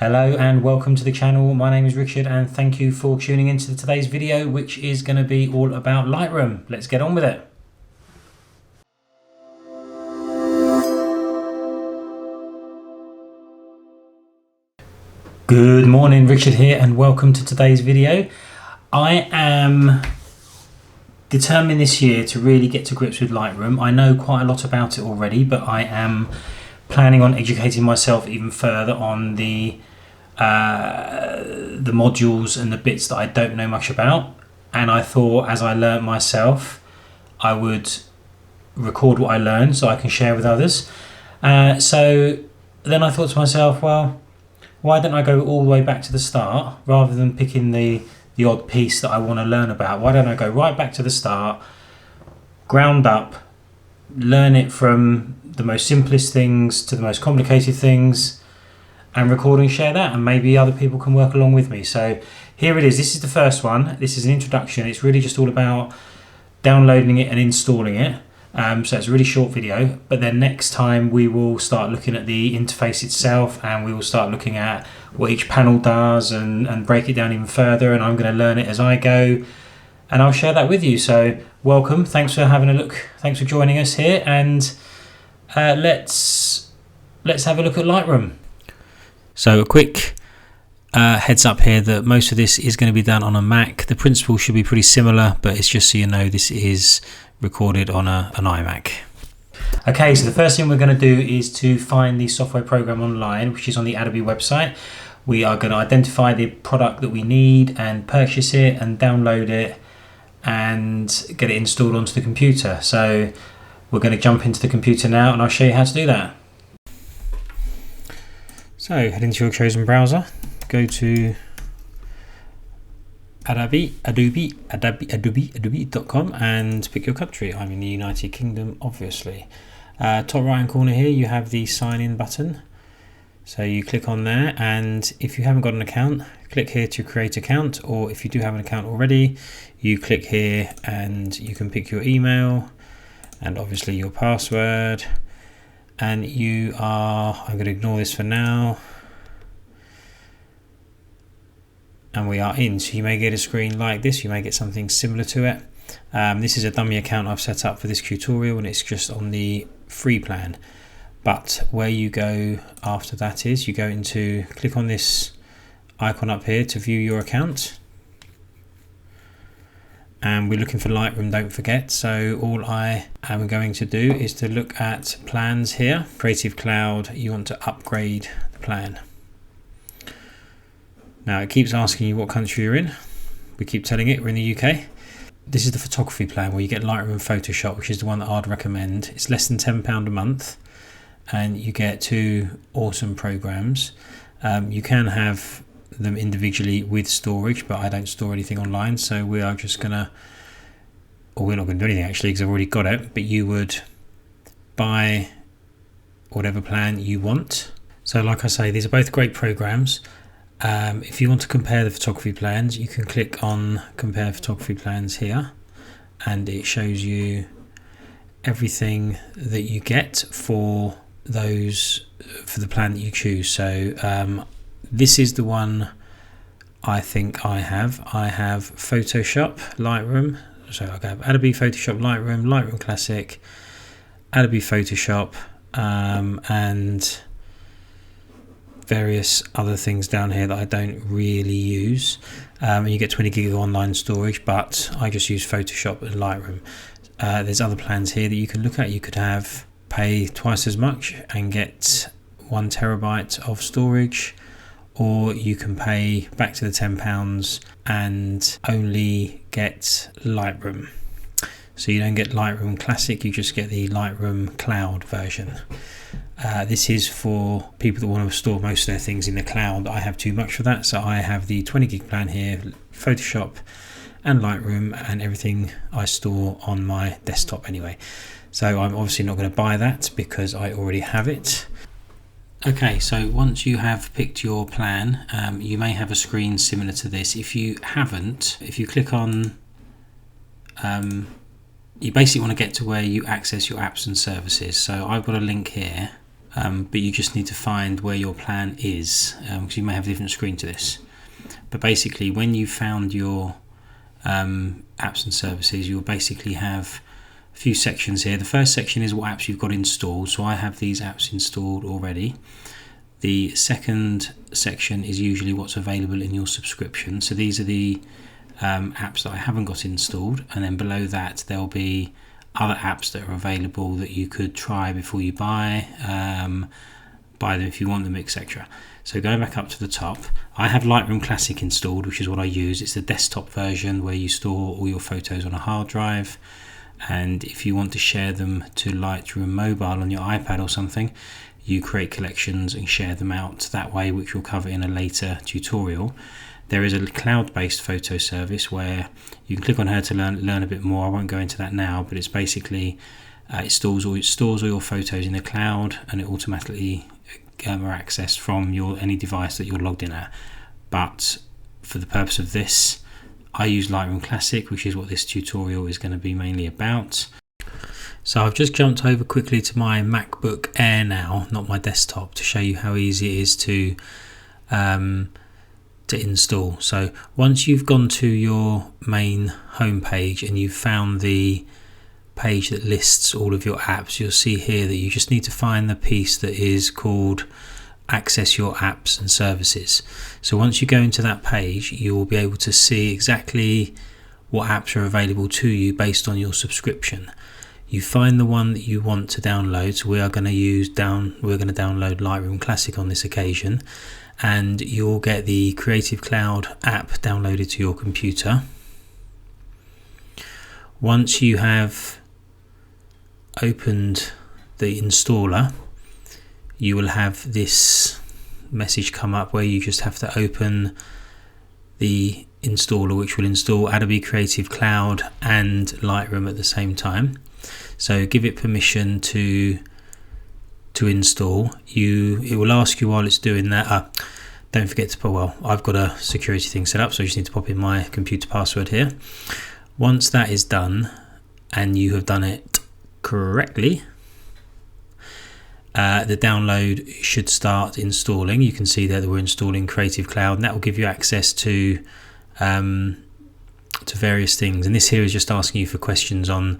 Hello and welcome to the channel. My name is Richard and thank you for tuning into today's video, which is going to be all about Lightroom. Let's get on with it. Good morning, Richard here and welcome to today's video. I am determined this year to really get to grips with Lightroom. I know quite a lot about it already, but I am planning on educating myself even further on the modules and the bits that I don't know much about. And I thought, as I learnt myself, I would record what I learned so I can share with others. So then I thought to myself, well, why don't I go all the way back to the start rather than picking the odd piece that I want to learn about? Why don't I go right back to the start, ground up, learn it from the most simplest things to the most complicated things, and record and share that, and maybe other people can work along with me. So here it is. This is the first one. This is an introduction. It's really just all about downloading it and installing it. So it's a really short video, but then next time we will start looking at the interface itself, and we will start looking at what each panel does and break it down even further, and I'm going to learn it as I go and I'll share that with you. So welcome, thanks for having a look, thanks for joining us here, and let's have a look at Lightroom. So a quick heads up here that most of this is going to be done on a Mac. The principle should be pretty similar, but it's just so you know this is recorded on an iMac. Okay, so the first thing we're going to do is to find the software program online, which is on the Adobe website. We are going to identify the product that we need and purchase it and download it and get it installed onto the computer. So we're going to jump into the computer now and I'll show you how to do that. So head into your chosen browser, go to adobe.com and pick your country. I'm in the United Kingdom, obviously. Top right hand corner here you have the sign in button, so you click on there, and if you haven't got an account, click here to create account, or if you do have an account already, you click here and you can pick your email and obviously your password, and I'm going to ignore this for now, and we are in. So you may get a screen like this, you may get something similar to it. This is a dummy account I've set up for this tutorial, and it's just on the free plan. But where you go after that is you go into, click on this icon up here to view your account, and we're looking for Lightroom, don't forget. So all I am going to do is to look at plans here. Creative Cloud, you want to upgrade the plan. Now it keeps asking you what country you're in. We keep telling it we're in the UK. This is the photography plan where you get Lightroom and Photoshop, which is the one that I'd recommend. It's less than £10 a month and you get two awesome programs. You can have them individually with storage, but I don't store anything online, so we are just gonna, or we're not going to do anything actually because I've already got it, but you would buy whatever plan you want. So like I say, these are both great programs. If you want to compare the photography plans, you can click on compare photography plans here, and it shows you everything that you get for the plan that you choose. So this is the one I think I have. I have Photoshop, Lightroom. So I have Adobe Photoshop, Lightroom, Lightroom Classic, Adobe Photoshop, and various other things down here that I don't really use. And you get 20 gig of online storage, but I just use Photoshop and Lightroom. There's other plans here that you can look at. You could pay twice as much and get 1 terabyte of storage, or you can pay back to the £10 and only get Lightroom. So you don't get Lightroom Classic, you just get the Lightroom Cloud version. This is for people that want to store most of their things in the cloud. I have too much for that, so I have the 20 gig plan here, Photoshop and Lightroom, and everything I store on my desktop anyway. So I'm obviously not going to buy that because I already have it. Okay, so once you have picked your plan, you may have a screen similar to this. If you haven't, if you click on, you basically want to get to where you access your apps and services. So I've got a link here but you just need to find where your plan is, because you may have a different screen to this. But basically, when you found your apps and services, you'll basically have a few sections here. The first section is what apps you've got installed. So I have these apps installed already. The second section is usually what's available in your subscription. So these are the apps that I haven't got installed, and then below that there'll be other apps that are available that you could try before you buy them if you want them, etc. So going back up to the top, I have Lightroom Classic installed, which is what I use. It's the desktop version where you store all your photos on a hard drive, and if you want to share them to Lightroom Mobile on your iPad or something, you create collections and share them out that way, which we'll cover in a later tutorial. There is a cloud-based photo service where you can click on here to learn a bit more. I won't go into that now, but it's basically it stores all your photos in the cloud, and it automatically are accessed from any device that you're logged in at. But for the purpose of this, I use Lightroom Classic, which is what this tutorial is going to be mainly about. So I've just jumped over quickly to my MacBook Air now, not my desktop, to show you how easy it is to install. So once you've gone to your main home page and you've found the page that lists all of your apps, you'll see here that you just need to find the piece that is called Access Your Apps and Services. So once you go into that page, you will be able to see exactly what apps are available to you based on your subscription. You find the one that you want to download. So we're going to download Lightroom Classic on this occasion, and you'll get the Creative Cloud app downloaded to your computer. Once you have opened the installer, you will have this message come up where you just have to open the installer, which will install Adobe Creative Cloud and Lightroom at the same time. So give it permission to install. It will ask you while it's doing that. Don't forget to put, I've got a security thing set up, so I just need to pop in my computer password here. Once that is done and you have done it correctly, the download should start installing. You can see there that we're installing Creative Cloud, and that will give you access to various things. And this here is just asking you for questions on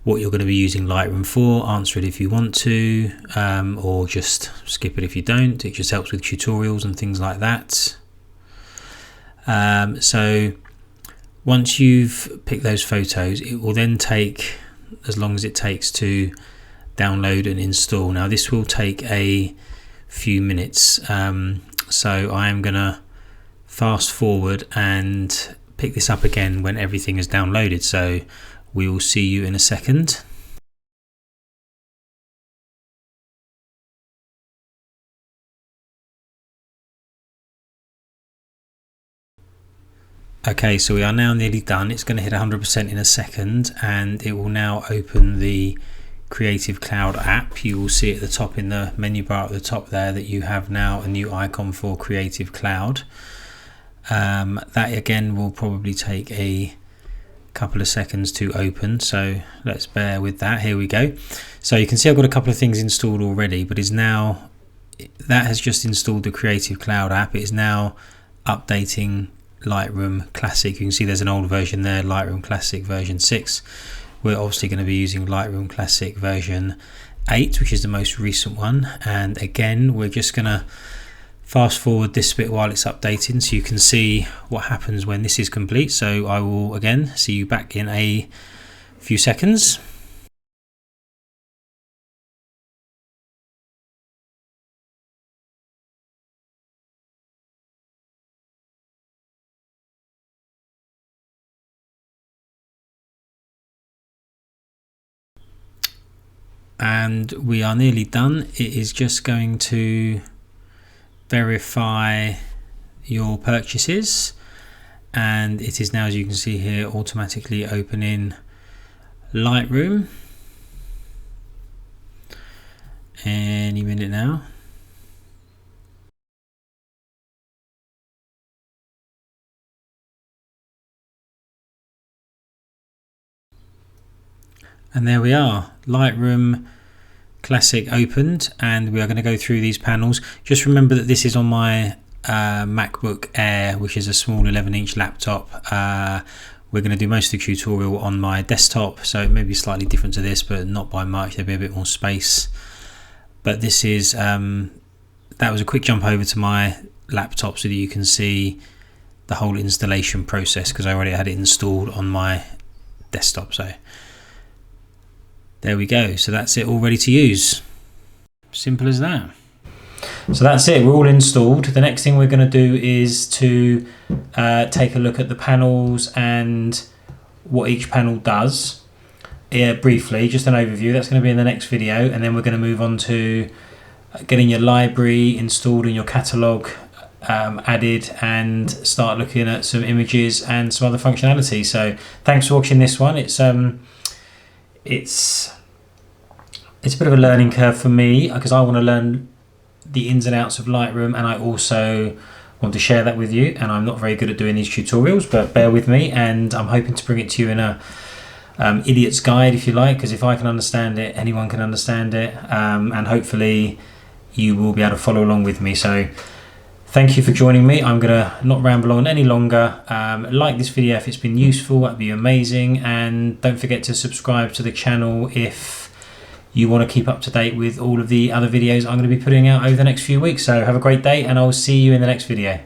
what you're going to be using Lightroom for. Answer it if you want to, or just skip it if you don't. It just helps with tutorials and things like that. So once you've picked those photos, it will then take as long as it takes to download and install. Now this will take a few minutes, so I am going to fast forward and pick this up again when everything is downloaded. So we will see you in a second. Okay, so we are now nearly done. It's going to hit 100% in a second, and it will now open the Creative Cloud app. You will see at the top in the menu bar at the top there that you have now a new icon for Creative Cloud. That again will probably take a couple of seconds to open, so let's bear with that. Here we go. So you can see I've got a couple of things installed already, but that has just installed the Creative Cloud app. It is now updating Lightroom Classic. You can see there's an old version there, Lightroom Classic version 6. We're obviously going to be using Lightroom Classic version 8, which is the most recent one. And again, we're just going to fast forward this bit while it's updating so you can see what happens when this is complete. So I will again see you back in a few seconds. And we are nearly done. It is just going to verify your purchases, and it is now, as you can see here, automatically opening Lightroom any minute now. And there we are, Lightroom Classic opened, and we are going to go through these panels. Just remember that this is on my MacBook Air, which is a small 11-inch laptop. We're going to do most of the tutorial on my desktop, so it may be slightly different to this, but not by much. There'll be a bit more space. But this is that was a quick jump over to my laptop so that you can see the whole installation process, because I already had it installed on my desktop. So there we go. So that's it, all ready to use. Simple as that. So that's it, we're all installed. The next thing we're going to do is to take a look at the panels and what each panel does. Briefly, just an overview. That's going to be in the next video, and then we're going to move on to getting your library installed and your catalogue added, and start looking at some images and some other functionality. So thanks for watching this one. It's a bit of a learning curve for me, because I want to learn the ins and outs of Lightroom, and I also want to share that with you, and I'm not very good at doing these tutorials, but bear with me, and I'm hoping to bring it to you in a idiot's guide, if you like, because if I can understand it, anyone can understand it, and hopefully you will be able to follow along with me. So thank you for joining me. I'm gonna not ramble on any longer. Like this video if it's been useful, that'd be amazing, and don't forget to subscribe to the channel if you want to keep up to date with all of the other videos I'm going to be putting out over the next few weeks. So have a great day, and I'll see you in the next video.